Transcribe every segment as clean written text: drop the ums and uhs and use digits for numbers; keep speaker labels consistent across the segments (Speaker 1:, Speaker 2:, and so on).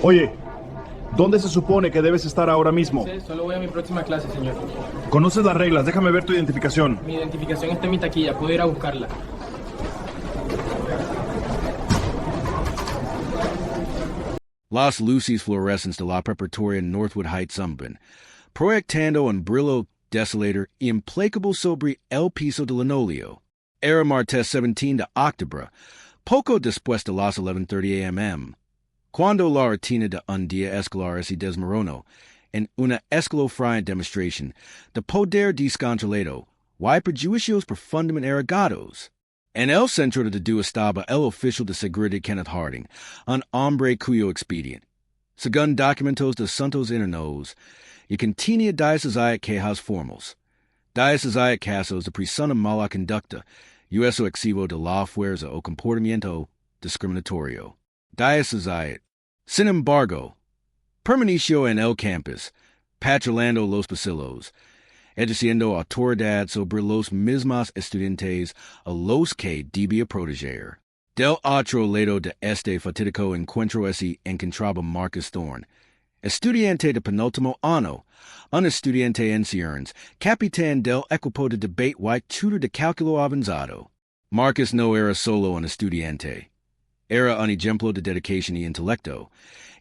Speaker 1: Oye, ¿dónde se supone que debes estar ahora mismo?
Speaker 2: Sí, solo voy a mi próxima clase, señor.
Speaker 1: Conoces las reglas, déjame ver tu identificación.
Speaker 2: Mi identificación está en mi taquilla, puedo ir a buscarla.
Speaker 3: Las luces fluorescentes de la preparatoria en Northwood Heights zumban, proyectando un brillo desolator y implacable sobre el piso de linóleo. Era martes 17 de octubre, poco después de las 11:30 am. Cuando la rutina de un día escolar se desmoronó en una escalofriante demostración de poder descontrolado, y prejuicios profundamente arraigados. En el centro de todo estaba el oficial de seguridad Kenneth Harding, un hombre cuyo expediente, según documentos de Santos Internos, y contenía diecisiete quejas formales, 17 casos de presunta mala conducta y uso excesivo de la fuerza o comportamiento discriminatorio. 17. Sin embargo, permaneció en el campus, patrullando los pasillos, ejerciendo autoridad sobre los mismos estudiantes a los que debía proteger. Del otro lado de este fatídico encuentro se encontraba Marcus Thorne, estudiante de penúltimo año, un estudiante en ciernes, capitán del equipo de debate y tutor de cálculo avanzado. Marcus no era solo un estudiante. Era un ejemplo de dedicación y intelecto,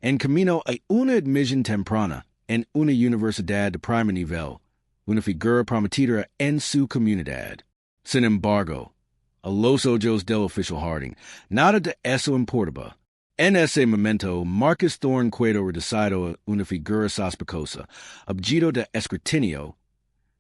Speaker 3: en camino a una admisión temprana en una universidad de primer nivel, una figura prometida en su comunidad. Sin embargo, a los ojos del oficial Harding, nada de eso importaba. En ese momento, Marcus Thorne quedó reducido a una figura sospechosa, objeto de escrutinio,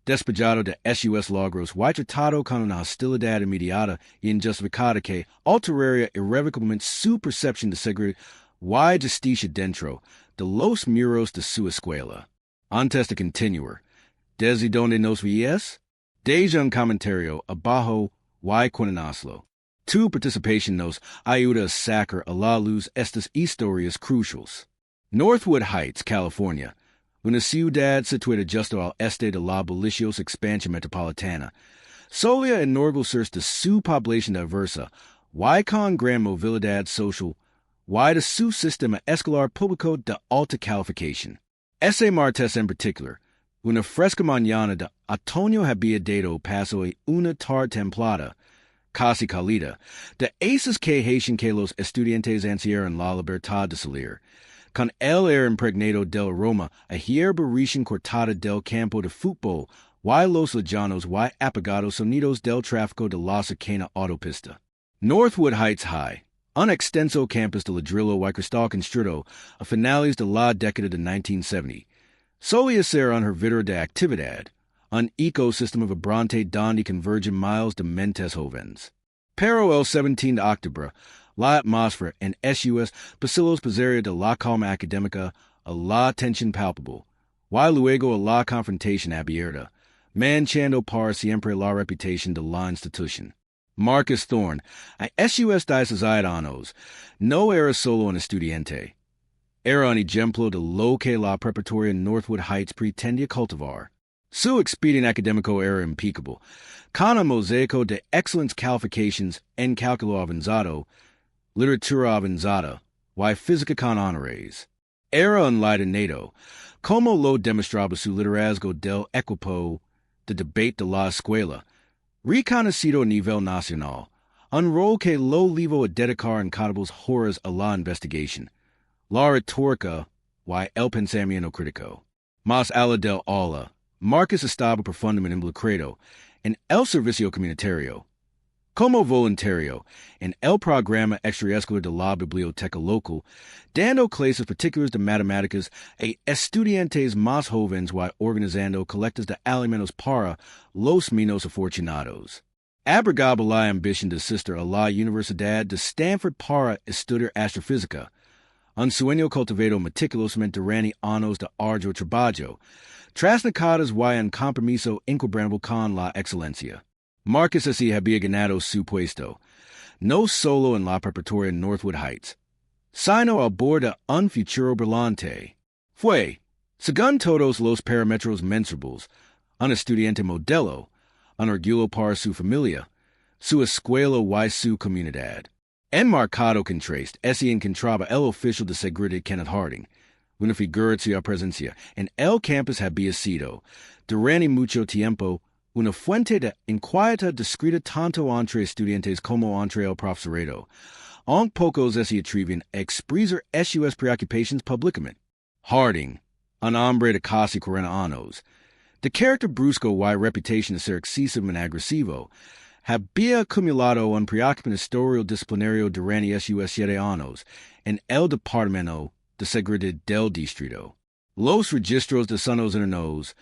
Speaker 3: despojado de sus logros y tratado con una hostilidad inmediata y injustificada que alteraría irrevocablemente su percepción de seguridad y justicia dentro de los muros de su escuela. Antes de continuar, ¿desde dónde nos veías? Deja un comentario abajo y cuéntanoslo. Tu participación nos ayuda a sacar a la luz estas historias cruciales. Northwood Heights, California, una ciudad situada justo al este de la bulliciosa expansión metropolitana, solía enorgullecerse de su población diversa, y con gran movilidad social, y de su sistema escolar público de alta calificación. Ese martes en particular, una fresca mañana de otoño había dado paso a una tarde templada, casi cálida, de esas que hacen que los estudiantes ansieran la libertad de salir, con el aire impregnado del aroma a hierba recién cortada del campo de fútbol y los lejanos y apagados sonidos del tráfico de la cercana autopista. Northwood Heights High, un extenso campus de ladrillo y cristal construido a finales de la década de 1970, solía ser un hervidero de actividad, un ecosistema vibrante donde convergen miles de mentes jóvenes. Pero el 17 de octubre, la atmósfera en sus pasillos pasaría de la calma académica a la tensión palpable, y luego a la confrontación abierta, manchando para siempre la reputación de la institución. Marcus Thorne, a sus 17 años, no era solo un estudiante. Era un ejemplo de lo que la preparatoria Northwood Heights pretendía cultivar. Su expediente académico era impecable, con un mosaico de excelentes califications en cálculo avanzado, literatura avanzada, y física con honores. Era un líder nato, como lo demostraba su liderazgo del equipo de debate de la escuela, reconocido a nivel nacional, un rol que lo llevó a dedicar incontables horas a la investigación, la retórica y el pensamiento crítico. Más allá del aula, Marcus estaba profundamente involucrado en el servicio comunitario. Como voluntario en el programa extraescolar de la biblioteca local, dando clases particulares de matemáticas a estudiantes más jóvenes y organizando colectas de alimentos para los menos afortunados. Abrigaba la ambición de asistir a la Universidad de Stanford para estudiar astrofísica, un sueño cultivado meticulosamente durante años de arduo trabajo, trasnochadas y un compromiso inquebrantable con la excelencia. Marcus así había ganado su puesto, no solo en la preparatoria Northwood Heights, sino al borde de un futuro brillante. Fue, según todos los parámetros mensurables, un estudiante modelo, un orgullo para su familia, su escuela y su comunidad. Enmarcado contraste, esse encontraba el oficial de seguridad Kenneth Harding, una figura de presencia en el campus había sido, durante mucho tiempo, una fuente de inquieta discreta tanto entre estudiantes como entre el profesorado, aunque pocos se atreven a expresar sus preocupaciones públicamente. Harding, un hombre de casi 40 años, de carácter brusco y reputación de ser excesivo y agresivo, había acumulado un preocupante historial disciplinario durante sus 7 años en el Departamento de Seguridad del Distrito. Los registros de sus internos,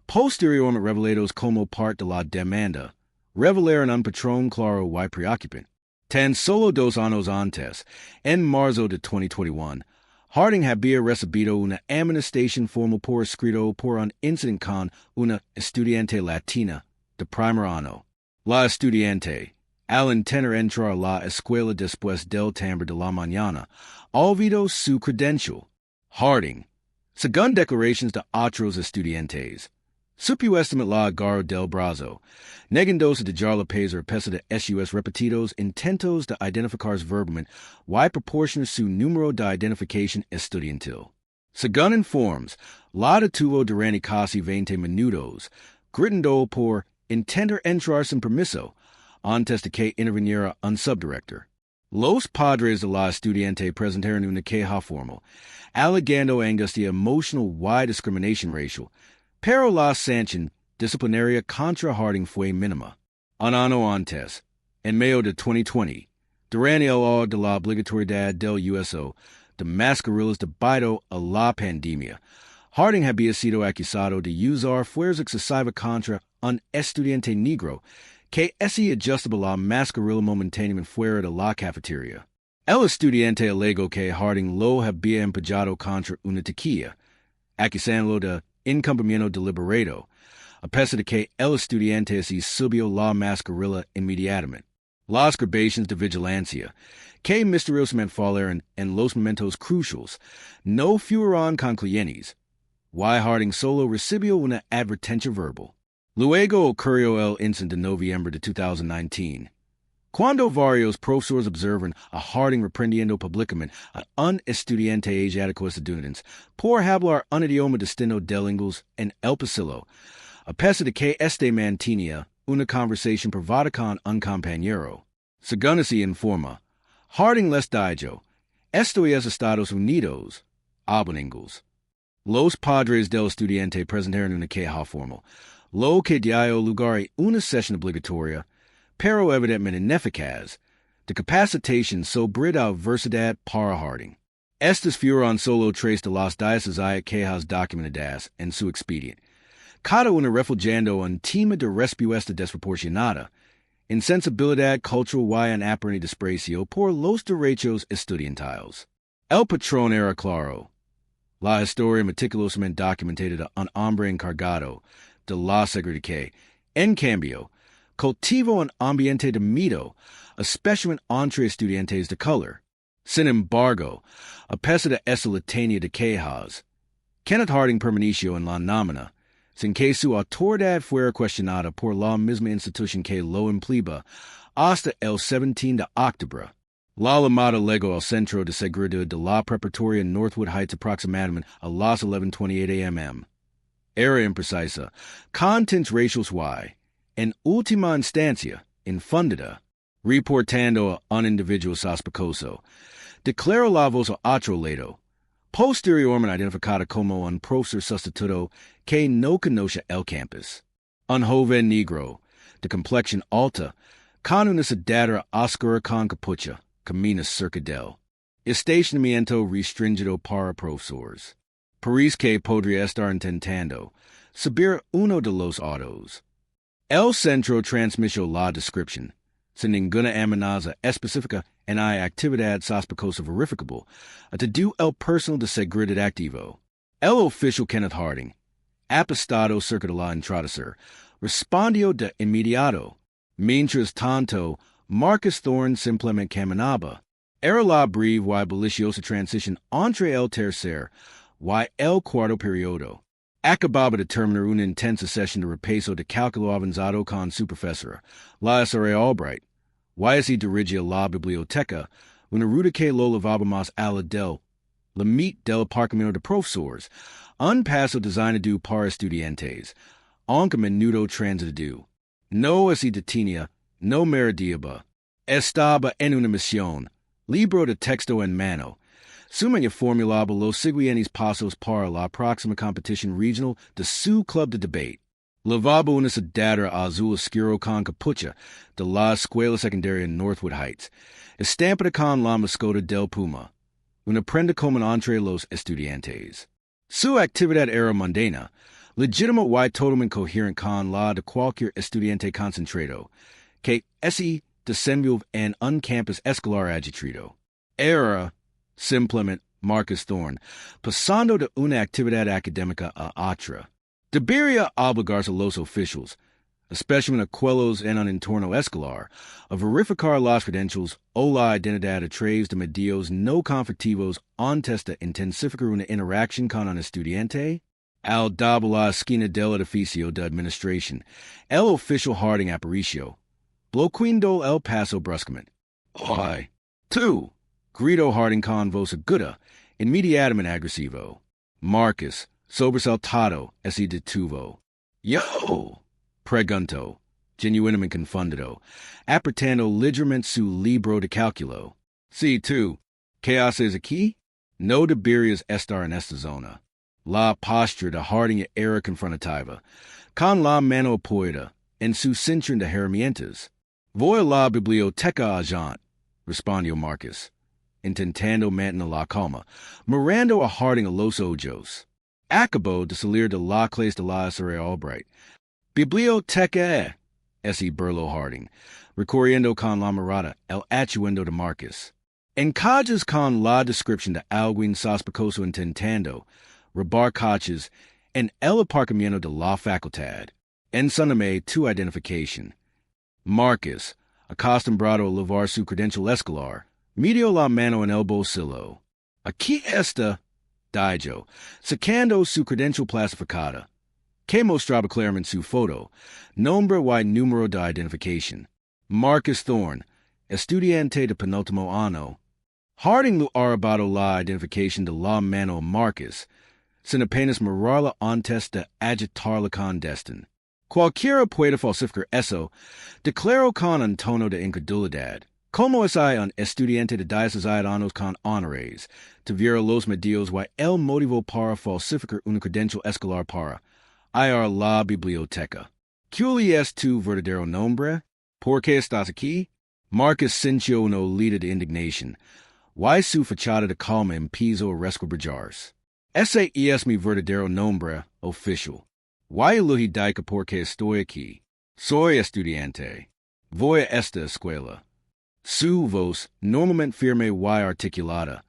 Speaker 3: posteriormente revelados como parte de la demanda, revelaron un patrón claro y preocupante. Tan solo 2 años antes, en marzo de 2021, Harding había recibido una amonestación formal por escrito por un incidente con una estudiante latina de primer año. La estudiante, al intentar entrar a la escuela después del timbre de la mañana, olvidó su credencial. Harding, según declaraciones de otros estudiantes, supuestamente la agarró del brazo, negándose de dejar la pesar a pesar de sus repetidos intentos de identificarse verbalmente y proporcionar su número de identificación estudiantil. Según informes, la detuvo durante casi 20 minutos, gritando por intentar entrar sin permiso, antes de que interviniera un subdirector. Los padres de la estudiante presentaron una queja formal, alegando angustia emocional y discriminación racial, pero la sanción disciplinaria contra Harding fue mínima. Un año antes, en mayo de 2020, durante el año de la obligatoriedad del uso de mascarillas debido a la pandemia, Harding había sido acusado de usar fuerza excesiva contra un estudiante negro que se ajustaba la mascarilla momentáneamente fuera de la cafetería. El estudiante alegó que Harding lo había empujado contra una taquilla, acusándolo de incumplimiento deliberado, a pesar de que el estudiante se subió la mascarilla inmediatamente. Las grabaciones de vigilancia, que misteriosamente fallaron en los momentos cruciales, no fueron concluyentes, y Harding solo recibió una advertencia verbal. Luego ocurrió el incidente de noviembre de 2019, cuando varios profesores observan a Harding reprendiendo públicamente a un estudiante asiático estadounidense por hablar un idioma distinto del inglés en el pasillo, a pesar de que este mantenía una conversación privada con un compañero. Según se informa, Harding les dijo, "Estoy en Estados Unidos, hablan inglés." Los padres del estudiante presentaron una queja formal, lo que dio lugar a una sesión obligatoria, pero evidentemente ineficaz, de capacitación sobre la adversidad para Harding. Estas fueron solo 3 de las 16 quejas documentadas en su expediente, cada una reflejando un tema de respuesta desproporcionada, insensibilidad cultural y un aparente desprecio por los derechos estudiantiles. El patrón era claro. La historia meticulosamente documentada de un hombre encargado de la seguridad que, en cambio, cultiva un ambiente de miedo, especialmente entre estudiantes de color. Sin embargo, a pesar de esa litania de quejas, Kenneth Harding permaneció en la nómina, sin que su autoridad fuera cuestionada por la misma institución que lo empleaba, hasta el 17 de octubre. La llamada legó al Centro de Seguridad de la Preparatoria Northwood Heights aproximadamente a las 11:28 a.m. Era imprecisa, con tintes raciales y, en última instancia, infundada, reportando a un individuo sospechoso. Declaró la voz a otro lado, posteriormente identificada como un profesor sustituto que no conoce el campus. Un joven negro, de complexión alta, con una sudadera oscura con capucha, camina cerca del estacionamiento restringido para profesores. Parece que podría estar intentando subir uno de los autos. El centro transmitió la descripción, sin ninguna amenaza específica en la actividad sospechosa verificable, a todo el personal de seguridad activo. El oficial Kenneth Harding, apostado cerca de la entrada sur, respondió de inmediato. Mientras tanto, Marcus Thorne simplemente caminaba. Era la breve y deliciosa transición entre el tercer y el cuarto periodo. Acababa de terminar una intensa sesión de repaso de cálculo avanzado con su profesora, la Sra. Albright, Why si dirigia la biblioteca, una ruta que lo lavabamos alla del limite del aparcamento de professores, un paso designado para estudiantes, aunque menudo transitado. No si detinia, no meridiaba, estaba en una misión, libro de texto en mano. Sumanya formulaba los siguientes pasos para la próxima competition regional de su club de debate. Lavabo una sudadera azul oscuro con capucha de la escuela secundaria en Northwood Heights, estampada con la mascota del Puma. Una prenda como entre los estudiantes. Su actividad era mundana, legítima y totalmente coherente con la de cualquier estudiante concentrado, que se desenvolve en un campus escolar agitado. Era, simplemente, Marcus Thorne, pasando de una actividad académica a otra. Debería obligarse a los oficials, especialmente aquellos en un entorno escolar, a verificar las credentials o la identidad a través de medios no conflictivos antes de intensificar una interacción con un estudiante. Al dar la esquina del edificio de administración, el oficial Harding apareció, bloqueando el paso bruscamente. ¡Ay! ¡Tú! Gritó Harding con voz aguda, inmediatamente agresivo. Marcus, sobresaltado, se detuvo. ¡Yo! Preguntó, genuinamente confundido, apretando ligeramente su libro de cálculo. Sí, tú. ¿Qué haces aquí? No deberías estar en esta zona. La postura de Harding era confrontativa, con la mano apoyada en su cinturón de herramientas. Voy a la biblioteca agent, respondió Marcus, intentando mantener la calma, mirando a Harding a los ojos. Acabó de salir de la clase de la SRA Albright. Biblioteca, se burló Harding, recorriendo con la mirada el atuendo de Marcus. Encajas con la descripción de alguien sospechoso intentando robar coches en el aparcamiento de la facultad. Ensóname tu identificación. Marcus, acostumbrado a lavar su credencial escolar, metió la mano en el bolsillo. Aquí está, dijo, sacando su credencial plastificada, que mostraba claramente su foto, nombre y número de identificación. Marcus Thorne, estudiante de penúltimo año. Harding lo arrebató la identificación de la mano a Marcus, sin apenas mirarla antes de agitarla con desdén. Cualquiera puede falsificar eso, declaró con un tono de incredulidad. Como es un estudiante de 16 años con honores, tuviera los medios y el motivo para falsificar una credencial escolar para ir a la biblioteca. ¿Cuál es tu verdadero nombre? ¿Por qué estás aquí? Marcus sintió una oleada de indignación, y su fachada de calma empezó a resquebrajarse. Ese es mi verdadero nombre, oficial. Y eludica porque estoy aquí. Soy estudiante. Voy a esta escuela. Su voz, normalmente firme y articulada,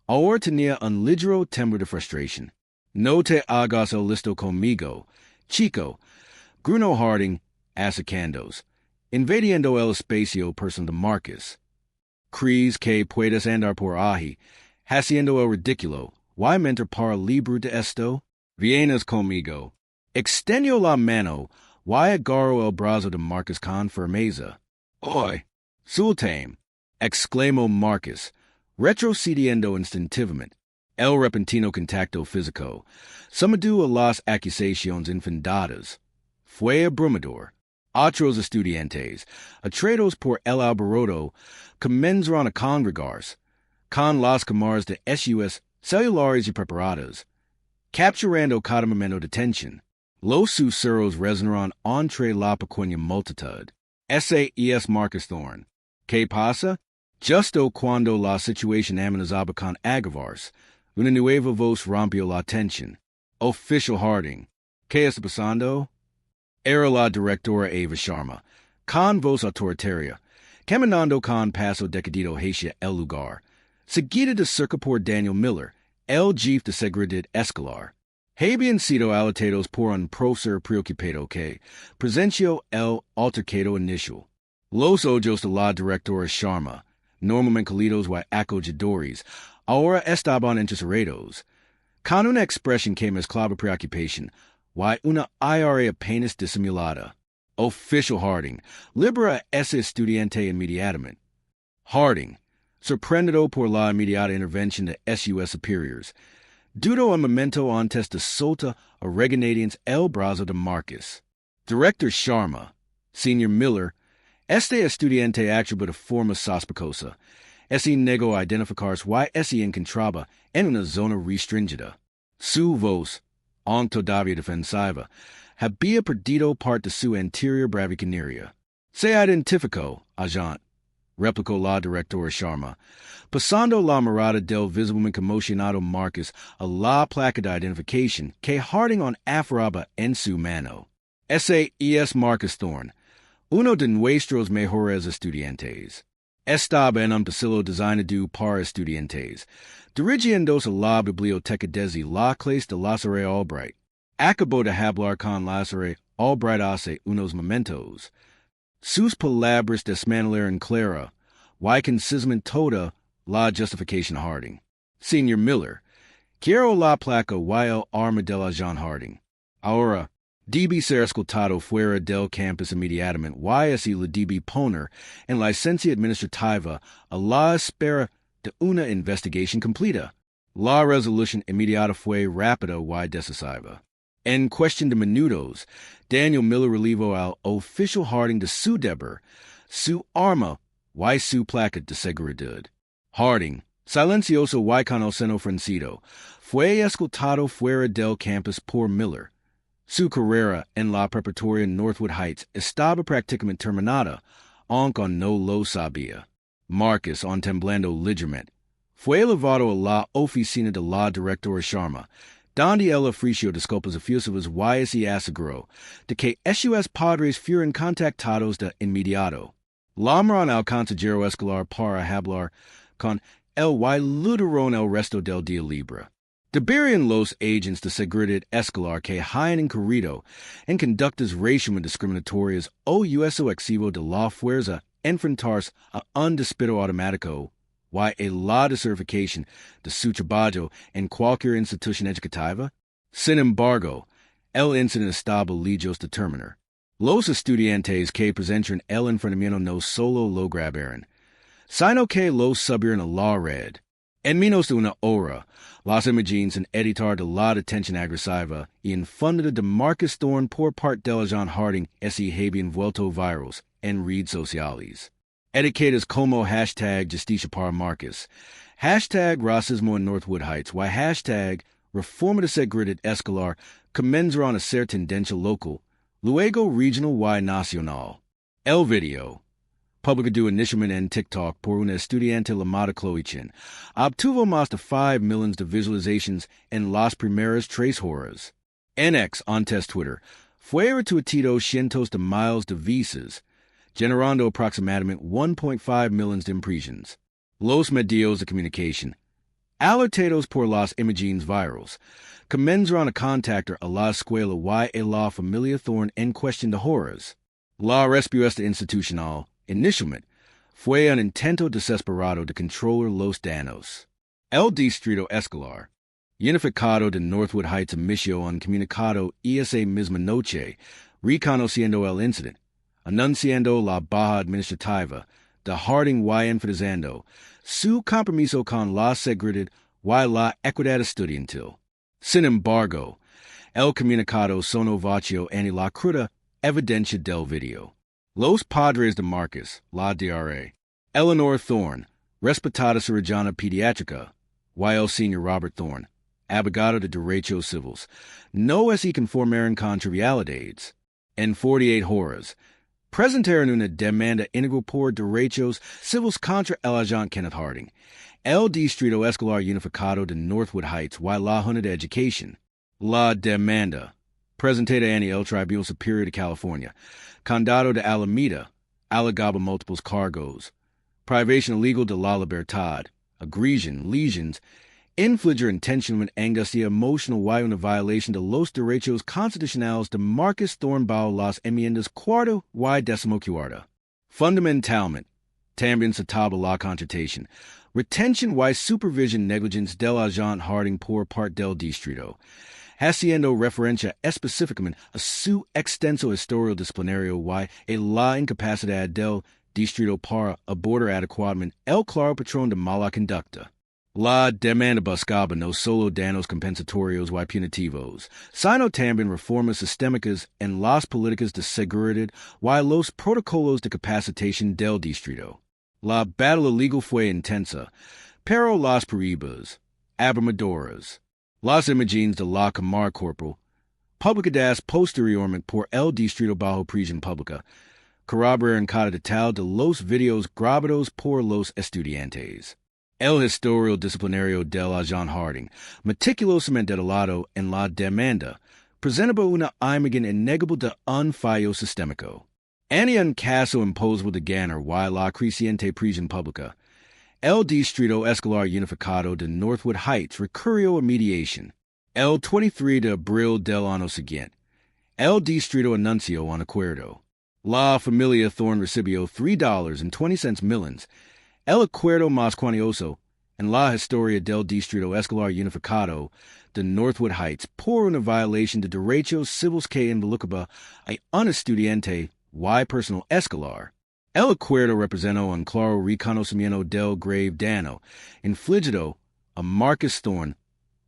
Speaker 3: ahora tenía un ligero temblor de frustración. No te hagas el listo conmigo, chico, gruñó Harding, acercándose, invadiendo el espacio personal de Marcus. ¿Crees que puedes andar por ahí, haciendo el ridículo, y mentir para libro de esto? Vienes conmigo. Extendió la mano, y agarró el brazo de Marcus con firmeza. ¡Oy! Sultame! Exclamó Marcus, retrocediendo instintivamente. El repentino contacto físico, sumado a las acusaciones infundadas, fue abrumador. Otros estudiantes, atraídos por el alboroto, comenzaron a congregarse, con las cámaras de SUS celulares y preparadas, capturando cada momento de tensión. Los susurros resonaron entre la pequeña multitud. Ese es Marcus Thorne. ¿Qué pasa? Justo cuando la situación amenazaba con agravarse, una nueva voz rompió la tensión. Oficial Harding. ¿Qué está pasando? Era la directora Eva Sharma, con voz autoritaria, caminando con paso decidido hacia el lugar, seguida de cerca por Daniel Miller, el jefe de Seguridad escolar. Habían sido alertados por un profesor preocupado que presenció el altercado inicial. Los ojos de la directora Sharma, normalmente cálidos y acogedores, ahora estaban encerrados, con una expresión que mezclaba preocupación y una ira apenas disimulada. Official Harding, libera esse estudiante inmediatamente. Harding, sorprendido por la inmediata intervención de SUS superiors. Dudo un momento antes de solta a reganadians el brazo de Marcus. Director Sharma, Senior Miller, este estudiante attributa de forma sospechosa. Esse negó identificarse y se encontraba en una zona restringida. Su voz, aunque todavía defensiva, había perdido parte de su anterior bravicanería. Se identificó, agent, replicó la directora Sharma, pasando la mirada del visiblemente conmocionado Marcus a la placa de identificación que Harding aferraba en su mano. Ese es Marcus Thorne, uno de nuestros mejores estudiantes. Estaba en un pasillo designado para estudiantes, dirigiéndose a la biblioteca desde la clase de Lazare Albright. Acabó de hablar con Lazare Albright hace unos momentos. Sus palabras desmantelaron clara, y concisamente toda, la justificación Harding. Senior Miller, quiero la placa y el arma del agente Harding. Ahora, debe ser escoltado fuera del campus inmediatamente y así le debe poner en licencia administrativa a la espera de una investigación completa. La resolución inmediata fue rápida y decisiva. En cuestión de minutos, Daniel Miller relevó al oficial Harding de su deber, su arma y su placa de seguridad. Harding, silencioso y con el seno fruncido, fue escoltado fuera del campus por Miller. Su carrera en la preparatoria Northwood Heights estaba prácticamente terminada, aunque no lo sabía. Marcus, temblando ligeramente, fue elevado a la oficina de la directora Sharma, donde él ofreció disculpas efusivas y se aseguró de que esos padres fueron contactados de inmediato. Llamaron al consejero escolar para hablar con él y le dieron el resto del día libre. Deberían los agents de seguridad escolar que hayan incurrido en conductas racialmente discriminatorias o uso excesivo de la fuerza enfrentarse a un despido automático y a la desertificación de su trabajo en cualquier institución educativa. Sin embargo, el incidente estaba lejos de terminar. Los estudiantes que presentaron el enfrentamiento no solo lo grabaron, sino que lo subieron a la red. En menos de una hora, las imágenes en editar de la detención agresiva y infundada de Marcus Thorne por parte del agente Harding se habían vuelto virales en redes sociales. Etiquetas como hashtag Justicia para Marcus, hashtag Racismo en Northwood Heights y hashtag Reforma de Seguridad Escolar comenzaron a ser tendencia local, luego regional y nacional. El video, publicado inicialmente en TikTok por una estudiante llamada Chloe Chin, obtuvo más de 5 millones de visualizaciones en las primeras 3 horas. En X, antes Twitter, fue retuiteado cientos de miles de veces, generando aproximadamente 1.5 millones de impresiones. Los medios de comunicación, alertados por las imágenes virales, comenzaron a contactar a la escuela y a la familia Thorne en cuestión de horas. La respuesta institucional, inicialmente, fue un intento desesperado de controlar los daños. El distrito escolar, unificado de Northwood Heights, emitió un comunicado esa misma noche, reconociendo el incidente, anunciando la baja administrativa de Harding y enfatizando su compromiso con la seguridad y la equidad estudiantil. Sin embargo, el comunicado sonó vacío en la cruda evidencia del video. Los padres de Marcus, la DRA, Eleanor Thorne, respetada cirujana pediátrica, y el señor Robert Thorne, abogado de derechos civiles, no se conformaron con trivialidades. En 48 horas, presentaron una demanda integral por derechos civiles contra el agente Kenneth Harding, el Distrito Escolar Unificado de Northwood Heights y la Junta de Education. La demanda, presentada en el Tribunal Superior de California, Condado de Alameda, alegaba múltiples cargos: privación ilegal de la libertad, agresión, lesiones, infligir intencionalmente angustia emocional y una violación de los derechos constitucionales de Marcus Thorne bajo las enmiendas cuarta y decimocuarta. Fundamentalmente, también se taba la contratación, retención y supervision negligence del agente Harding por parte del distrito, haciendo referencia específicamente a su extenso historial disciplinario y la incapacidad del distrito para abordar adecuadamente el claro patrón de mala conducta. La demanda buscaba no solo daños compensatorios y punitivos, sino también reformas sistémicas en las políticas de seguridad y los protocolos de capacitación del distrito. La batalla legal fue intensa, pero las pruebas abrumadoras, las imágenes de la Cámara Corporal, publicadas posteriormente por el distrito bajo prisión pública, corroboraron cada detalle de los videos grabados por los estudiantes. El historial disciplinario del agente Harding, meticulosamente detallado en la demanda, presentaba una imagen innegable de un fallo sistémico. En un caso imposible de ganar y la creciente prisión pública, el Distrito Escolar Unificado de Northwood Heights recurrió a mediación. El 23 de abril del año siguiente, el distrito anunció un acuerdo. La familia Thorne recibió $3.20 millions, el acuerdo más cuantioso en la historia del Distrito Escolar Unificado de Northwood Heights por una violación de derechos civiles que involucraba a un estudiante y personal escolar. El acuerdo representó un claro reconocimiento del grave daño infligido a Marcus Thorne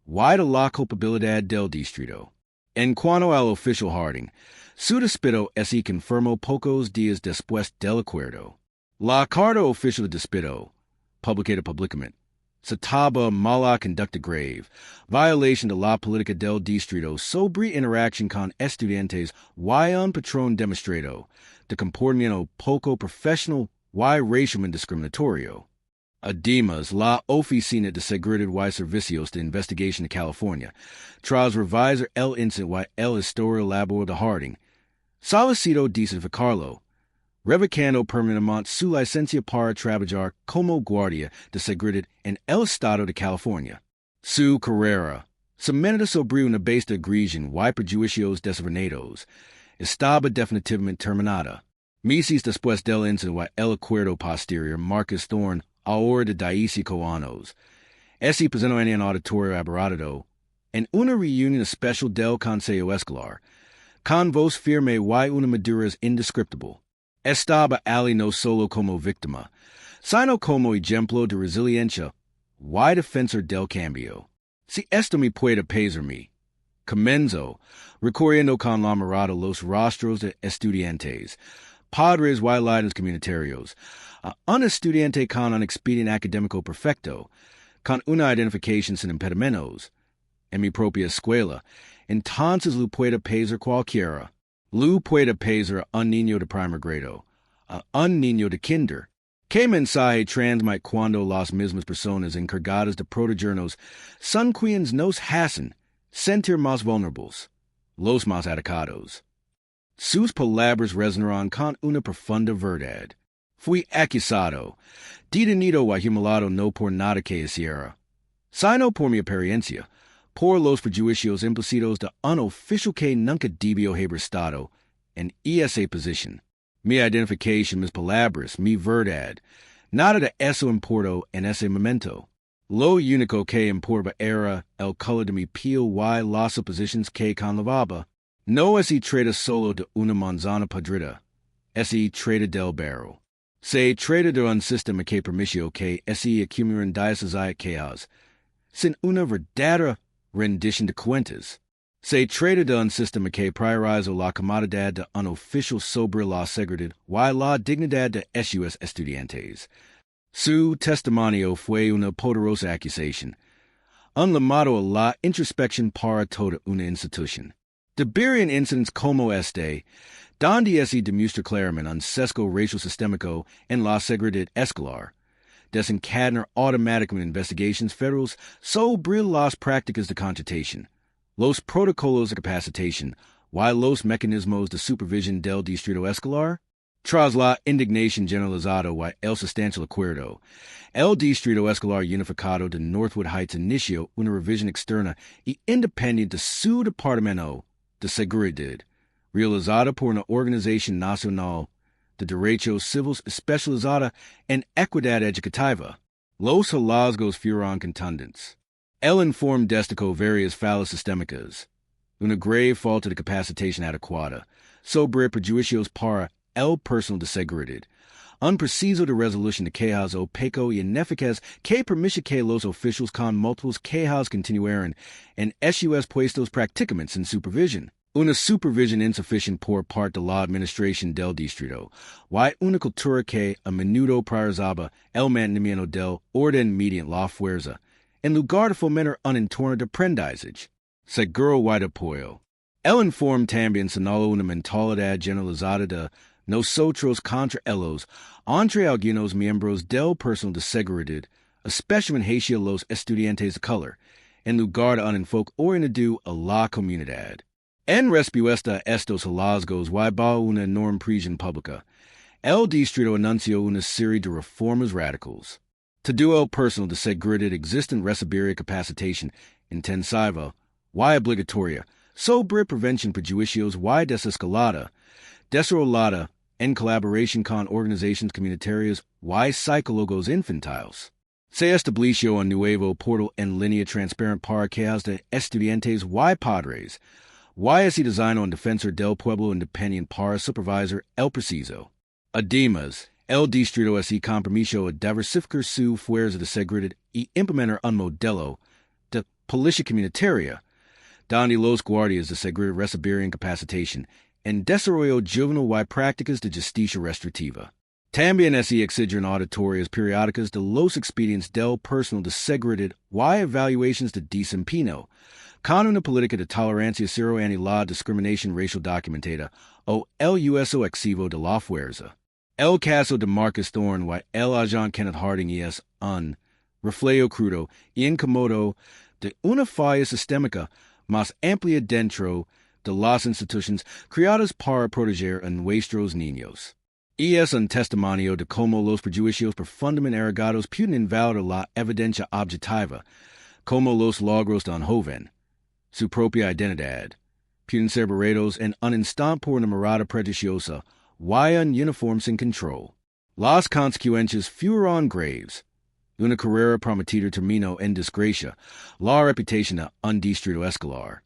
Speaker 3: y de la culpabilidad del distrito. En cuanto al oficial Harding, su despido se confirmó pocos días después del acuerdo. La carta oficial de despido, publicada públicamente, citaba mala conducta grave, violación de la política del distrito sobre interacción con estudiantes y un patrón demostrado de comportamiento poco profesional y racialmente discriminatorio. Además, la Oficina de Seguridad y Servicios de Investigación de California, tras revisar el incidente y el historial labor de Harding, solicitó decertificarlo, revocando permanentemente su licencia para trabajar como guardia de seguridad en el estado de California. Su carrera, cimentada sobre una base de agresión y prejuicios desordenados, estaba definitivamente terminada. Meses después del incidente y el acuerdo posterior, Marcus Thorne, ahora de 15 años, se presentó en un auditorio abarrotado en una reunión especial del Consejo Escolar, con voz firme y una madurez indescriptible. Estaba allí no solo como víctima, sino como ejemplo de resiliencia y defensor del cambio. Si esto me puede pesarme, comenzó, recorriendo con la mirada los rostros de estudiantes, padres y líderes comunitarios, a un estudiante con un expediente académico perfecto, con una identificación sin impedimentos. En mi propia escuela, entonces lo puede pesar cualquiera. Lo puede pesar a un niño de primer grado, a un niño de kinder. ¿Qué mensaje transmite cuando las mismas personas encargadas de protegernos son quienes nos hacen sentir más vulnerables, los más atacados? Sus palabras resonaron con una profunda verdad. Fui acusado, detenido y humillado no por nada que hiciera, sino por mi apariencia, por los prejuicios implícitos de un oficial que nunca debió haber estado en esa posición. Mi identificación, mis palabras, mi verdad, nada de eso importó en ese momento. Lo único que importaba era el color de mi piel y las suposiciones que conllevaba. No se trata solo de una manzana podrida, se trata del barro. Se trata de un sistema que permitió que se acumularan diversas quejas, sin una verdadera rendición de cuentas. Se trata de un sistema que priorizó la comodidad de un oficial sobre la seguridad y la dignidad de sus estudiantes. Su testimonio fue una poderosa acusación, un llamado a la introspección para toda una institución. Deberían incidentes como este, donde se demuestra claramente un sesgo racial sistémico en la seguridad escolar, desencadenar automáticamente investigaciones federales sobre las prácticas de contratación, los protocolos de capacitación y los mecanismos de supervisión del distrito escolar. Tras la indignación generalizada y el sustancial acuerdo, el Distrito Escolar Unificado de Northwood Heights inició una revisión externa y independiente de su Departamento de Seguridad, realizada por una organización nacional de derechos civiles especializada en equidad educativa. Los hallazgos fueron contundentes. El informe destacó varias fallas sistémicas, una grave falta de capacitación adecuada sobre prejuicios para el personal de seguridad, un preciso de resolución de quejas opaco y ineficaz que permite que los oficiales con múltiples quejas continúen en esos puestos prácticamente sin supervisión. Una supervisión insuficiente por parte de la administración del distrito, y una cultura que a menudo priorizaba el mantenimiento del orden mediante la fuerza, en lugar de fomentar un entorno de aprendizaje seguro y de apoyo. El informe también señaló una mentalidad generalizada de nosotros contra ellos entre algunos miembros del personal de seguridad, especialmente hacia los estudiantes de color, en lugar de un enfoque orientado a la comunidad. En respuesta a estos hallazgos y bajo una enorme presión pública, el distrito anunció una serie de reformas radicales. Todo el personal de seguridad existente recibiría capacitación intensiva y obligatoria sobre prevención prejuicios y desescalada, desarrollada en colaboración con organizaciones comunitarias y psicólogos infantiles. Se estableció un nuevo portal en línea transparente para quejas de estudiantes y padres, y así designó un defensor del pueblo independiente para supervisar el proceso. Además, el distrito así compromiso a diversificar su fuerza de seguridad y implementar un modelo de policía comunitaria, donde los guardias de seguridad recibirían capacitación en desarrollo juvenil y prácticas de justicia restrictiva. También así exigieron auditorias periódicas de los expedientes del personal de seguridad y evaluaciones de desempeño, con una política de tolerancia cero ante la discriminación racial documentada o el uso excesivo de la fuerza. El caso de Marcus Thorne y el agente Kenneth Harding es un reflejo crudo y incómodo de una falla sistémica más amplia dentro de las instituciones creadas para proteger a nuestros niños. Y es un testimonio de cómo los prejuicios profundamente arraigados pueden invalidar la evidencia objetiva, como los logros de un joven, su propia identidad, pueden ser barridos en un instante por una mirada prejuiciosa y un uniforme sin control. Las consecuencias fueron graves. Una carrera prometida terminó en desgracia, la reputación de un distrito escolar.